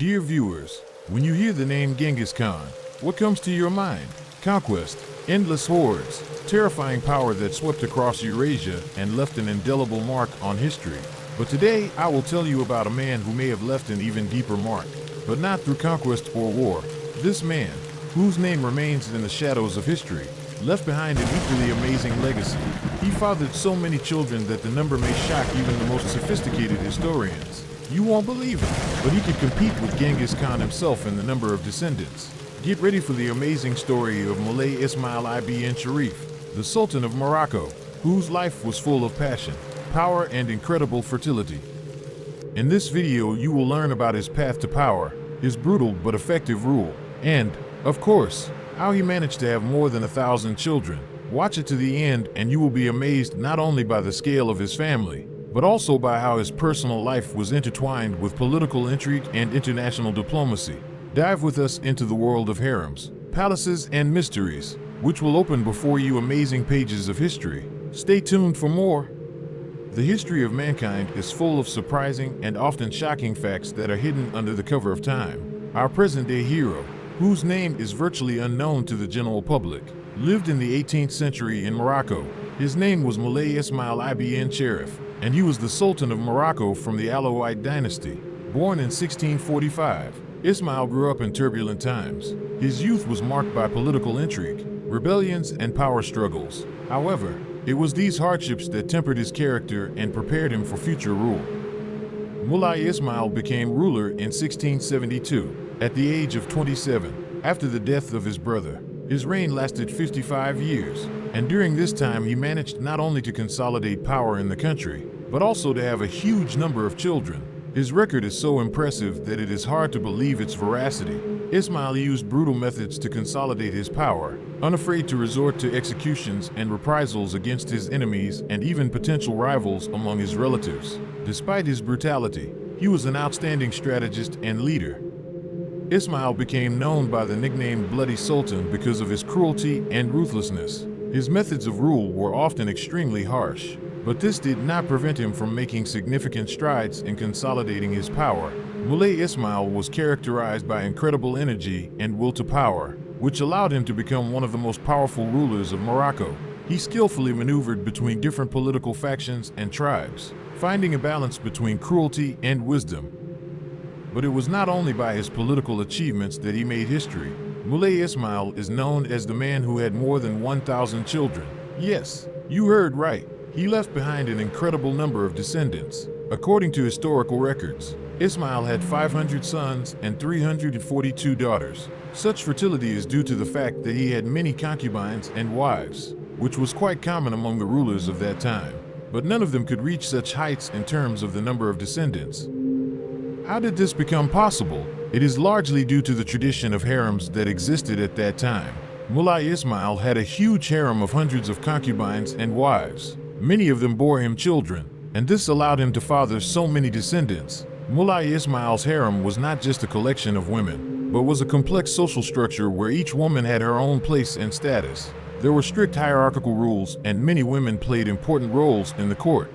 Dear viewers, when you hear the name Genghis Khan, what comes to your mind? Conquest, endless hordes, terrifying power that swept across Eurasia and left an indelible mark on history. But today, I will tell you about a man who may have left an even deeper mark, but not through conquest or war. This man, whose name remains in the shadows of history, left behind an equally amazing legacy. He fathered so many children that the number may shock even the most sophisticated historians. You won't believe it, but he could compete with Genghis Khan himself in the number of descendants. Get ready for the amazing story of Moulay Ismail ibn Sharif, the Sultan of Morocco, whose life was full of passion, power, and incredible fertility. In this video, you will learn about his path to power, his brutal but effective rule, and, of course, how he managed to have more than 1,000 children. Watch it to the end and you will be amazed not only by the scale of his family, but also by how his personal life was intertwined with political intrigue and international diplomacy. Dive with us into the world of harems, palaces, and mysteries, which will open before you amazing pages of history. Stay tuned for more. The history of mankind is full of surprising and often shocking facts that are hidden under the cover of time. Our present-day hero, whose name is virtually unknown to the general public, lived in the 18th century in Morocco. His name was Moulay Ismail ibn Sharif, and he was the Sultan of Morocco from the Alawite dynasty. Born in 1645, Ismail grew up in turbulent times. His youth was marked by political intrigue, rebellions, and power struggles. However, it was these hardships that tempered his character and prepared him for future rule. Moulay Ismail became ruler in 1672, at the age of 27, after the death of his brother. His reign lasted 55 years, and during this time he managed not only to consolidate power in the country, but also to have a huge number of children. His record is so impressive that it is hard to believe its veracity. Ismail used brutal methods to consolidate his power, unafraid to resort to executions and reprisals against his enemies and even potential rivals among his relatives. Despite his brutality, he was an outstanding strategist and leader. Ismail became known by the nickname Bloody Sultan because of his cruelty and ruthlessness. His methods of rule were often extremely harsh, but this did not prevent him from making significant strides in consolidating his power. Moulay Ismail was characterized by incredible energy and will to power, which allowed him to become one of the most powerful rulers of Morocco. He skillfully maneuvered between different political factions and tribes, finding a balance between cruelty and wisdom. But it was not only by his political achievements that he made history. Moulay Ismail is known as the man who had more than 1,000 children. Yes, you heard right. He left behind an incredible number of descendants. According to historical records, Ismail had 500 sons and 342 daughters. Such fertility is due to the fact that he had many concubines and wives, which was quite common among the rulers of that time. But none of them could reach such heights in terms of the number of descendants. How did this become possible? It is largely due to the tradition of harems that existed at that time. Moulay Ismail had a huge harem of hundreds of concubines and wives. Many of them bore him children, and this allowed him to father so many descendants. Moulay Ismail's harem was not just a collection of women, but was a complex social structure where each woman had her own place and status. There were strict hierarchical rules, and many women played important roles in the court.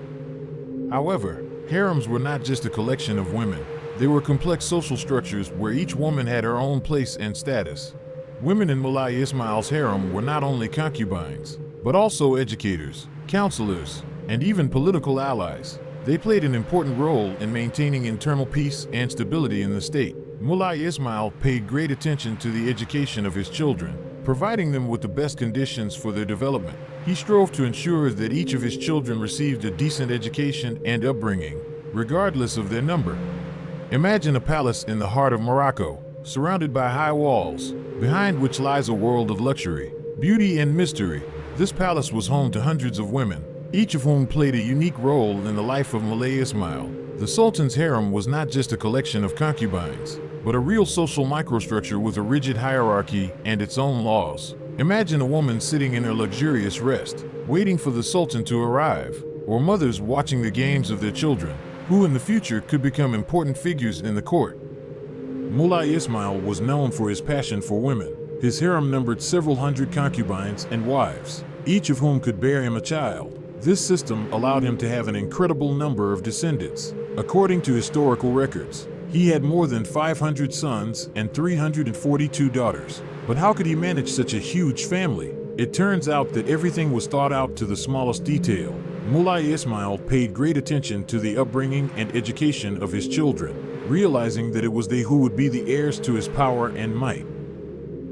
However, harems were not just a collection of women. They were complex social structures where each woman had her own place and status. Women in Moulay Ismail's harem were not only concubines, but also educators, counselors, and even political allies. They played an important role in maintaining internal peace and stability in the state. Moulay Ismail paid great attention to the education of his children, providing them with the best conditions for their development. He strove to ensure that each of his children received a decent education and upbringing, regardless of their number. Imagine a palace in the heart of Morocco, surrounded by high walls, behind which lies a world of luxury, beauty, and mystery. This palace was home to hundreds of women, each of whom played a unique role in the life of Moulay Ismail. The Sultan's harem was not just a collection of concubines, but a real social microstructure with a rigid hierarchy and its own laws. Imagine a woman sitting in her luxurious rest, waiting for the Sultan to arrive, or mothers watching the games of their children, who in the future could become important figures in the court. Moulay Ismail was known for his passion for women. His harem numbered several hundred concubines and wives, each of whom could bear him a child. This system allowed him to have an incredible number of descendants. According to historical records, He had more than 500 sons and 342 daughters. But how could he manage such a huge family? It turns out that everything was thought out to the smallest detail. Moulay Ismail paid great attention to the upbringing and education of his children, realizing that it was they who would be the heirs to his power and might.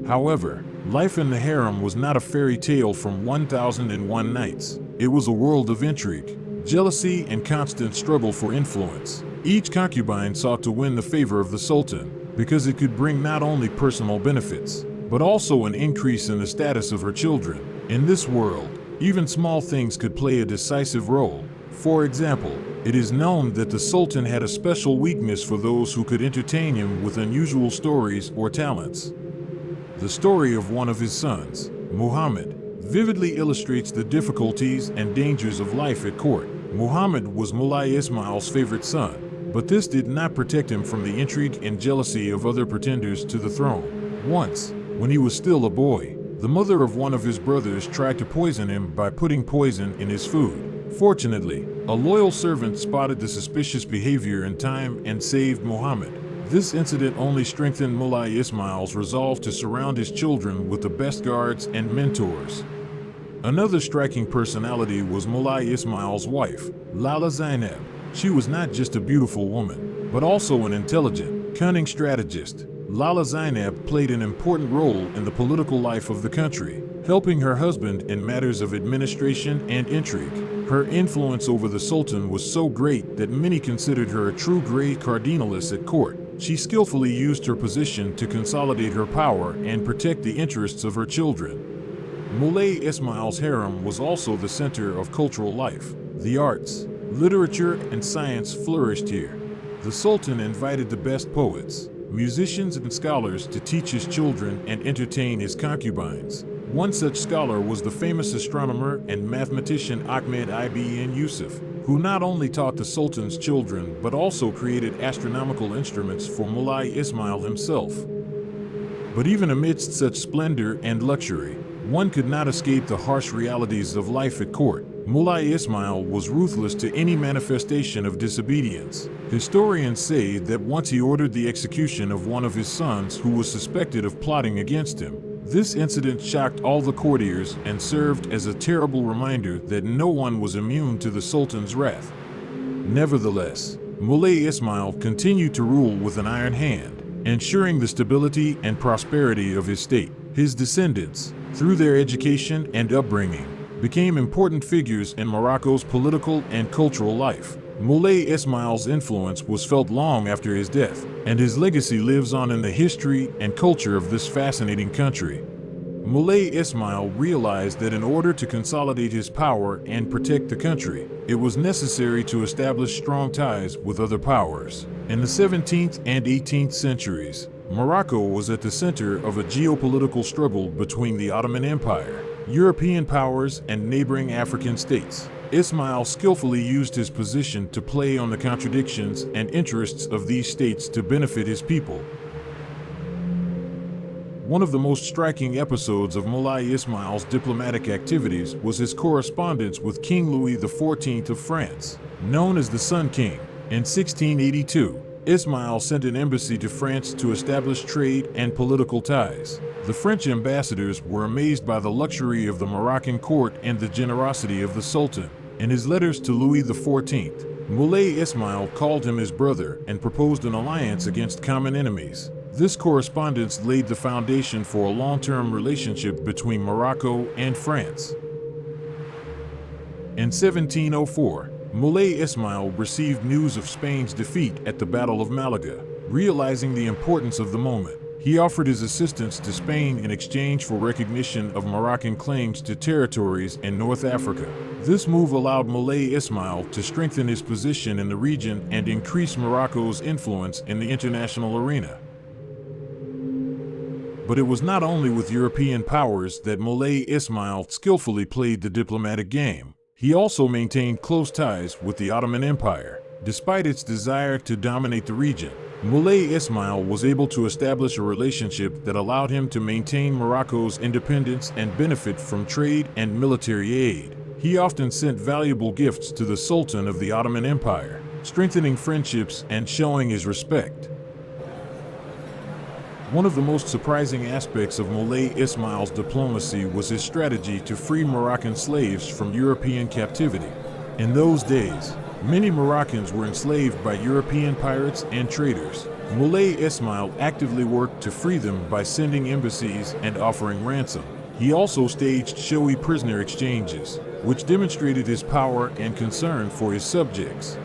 However, life in the harem was not a fairy tale from 1001 Nights. It was a world of intrigue, jealousy, and constant struggle for influence. Each concubine sought to win the favor of the sultan because it could bring not only personal benefits, but also an increase in the status of her children. In this world, even small things could play a decisive role. For example, it is known that the sultan had a special weakness for those who could entertain him with unusual stories or talents. The story of one of his sons, Muhammad, vividly illustrates the difficulties and dangers of life at court. Muhammad was Moulay Ismail's favorite son, but this did not protect him from the intrigue and jealousy of other pretenders to the throne. Once, when he was still a boy, the mother of one of his brothers tried to poison him by putting poison in his food. Fortunately, a loyal servant spotted the suspicious behavior in time and saved Muhammad. This incident only strengthened Moulay Ismail's resolve to surround his children with the best guards and mentors. Another striking personality was Moulay Ismail's wife, Lala Zainab. She was not just a beautiful woman, but also an intelligent, cunning strategist. Lala Zainab played an important role in the political life of the country, helping her husband in matters of administration and intrigue. Her influence over the sultan was so great that many considered her a true grey cardinaless at court. She skillfully used her position to consolidate her power and protect the interests of her children. Moulay Ismail's harem was also the center of cultural life. The arts, literature, and science flourished here. The sultan invited the best poets, musicians, and scholars to teach his children and entertain his concubines. One such scholar was the famous astronomer and mathematician Ahmed ibn Yusuf, who not only taught the sultan's children but also created astronomical instruments for Moulay Ismail himself. But even amidst such splendor and luxury, one could not escape the harsh realities of life at court. Moulay Ismail was ruthless to any manifestation of disobedience. Historians say that once he ordered the execution of one of his sons who was suspected of plotting against him. This incident shocked all the courtiers and served as a terrible reminder that no one was immune to the sultan's wrath. Nevertheless, Moulay Ismail continued to rule with an iron hand, ensuring the stability and prosperity of his state. His descendants, through their education and upbringing, became important figures in Morocco's political and cultural life. Moulay Ismail's influence was felt long after his death, and his legacy lives on in the history and culture of this fascinating country. Moulay Ismail realized that in order to consolidate his power and protect the country, it was necessary to establish strong ties with other powers. In the 17th and 18th centuries, Morocco was at the center of a geopolitical struggle between the Ottoman Empire, European powers, and neighboring African states. Ismail skillfully used his position to play on the contradictions and interests of these states to benefit his people. One of the most striking episodes of Moulay Ismail's diplomatic activities was his correspondence with King Louis XIV of France, known as the Sun King. In 1682, Ismail sent an embassy to France to establish trade and political ties. The French ambassadors were amazed by the luxury of the Moroccan court and the generosity of the Sultan. In his letters to Louis XIV, Moulay Ismail called him his brother and proposed an alliance against common enemies. This correspondence laid the foundation for a long-term relationship between Morocco and France. In 1704, Moulay Ismail received news of Spain's defeat at the Battle of Malaga. Realizing the importance of the moment, he offered his assistance to Spain in exchange for recognition of Moroccan claims to territories in North Africa. This move allowed Moulay Ismail to strengthen his position in the region and increase Morocco's influence in the international arena. But it was not only with European powers that Moulay Ismail skillfully played the diplomatic game. He also maintained close ties with the Ottoman Empire. Despite its desire to dominate the region, Moulay Ismail was able to establish a relationship that allowed him to maintain Morocco's independence and benefit from trade and military aid. He often sent valuable gifts to the Sultan of the Ottoman Empire, strengthening friendships and showing his respect. One of the most surprising aspects of Moulay Ismail's diplomacy was his strategy to free Moroccan slaves from European captivity. In those days, many Moroccans were enslaved by European pirates and traders. Moulay Ismail actively worked to free them by sending embassies and offering ransom. He also staged showy prisoner exchanges, which demonstrated his power and concern for his subjects.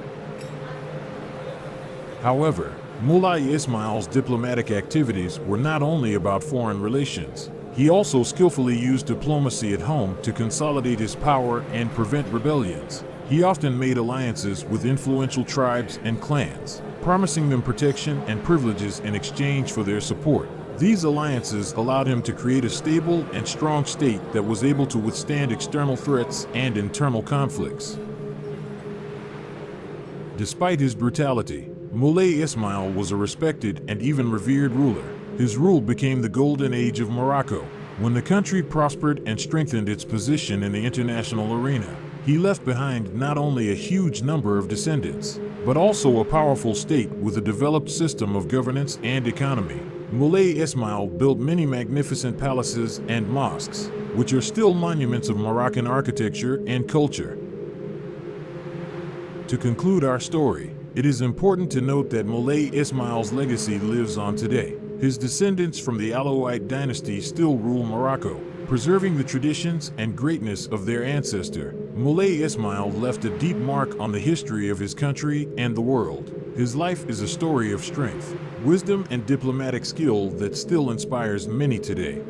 However, Moulay Ismail's diplomatic activities were not only about foreign relations. He also skillfully used diplomacy at home to consolidate his power and prevent rebellions. He often made alliances with influential tribes and clans, promising them protection and privileges in exchange for their support. These alliances allowed him to create a stable and strong state that was able to withstand external threats and internal conflicts. Despite his brutality, Moulay Ismail was a respected and even revered ruler. His rule became the golden age of Morocco, when the country prospered and strengthened its position in the international arena. He left behind not only a huge number of descendants, but also a powerful state with a developed system of governance and economy. Moulay Ismail built many magnificent palaces and mosques, which are still monuments of Moroccan architecture and culture. To conclude our story, it is important to note that Moulay Ismail's legacy lives on today. His descendants from the Alawite dynasty still rule Morocco, preserving the traditions and greatness of their ancestor. Moulay Ismail left a deep mark on the history of his country and the world. His life is a story of strength, wisdom, and diplomatic skill that still inspires many today.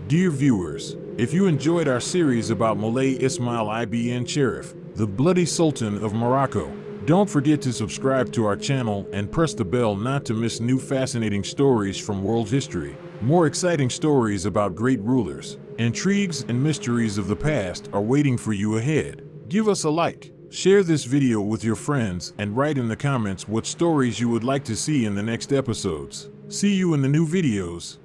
Dear viewers, if you enjoyed our series about Moulay Ismail ibn Sharif, the Bloody Sultan of Morocco, don't forget to subscribe to our channel and press the bell not to miss new fascinating stories from world history. More exciting stories about great rulers, intrigues, and mysteries of the past are waiting for you ahead. Give us a like, share this video with your friends, and write in the comments what stories you would like to see in the next episodes. See you in the new videos.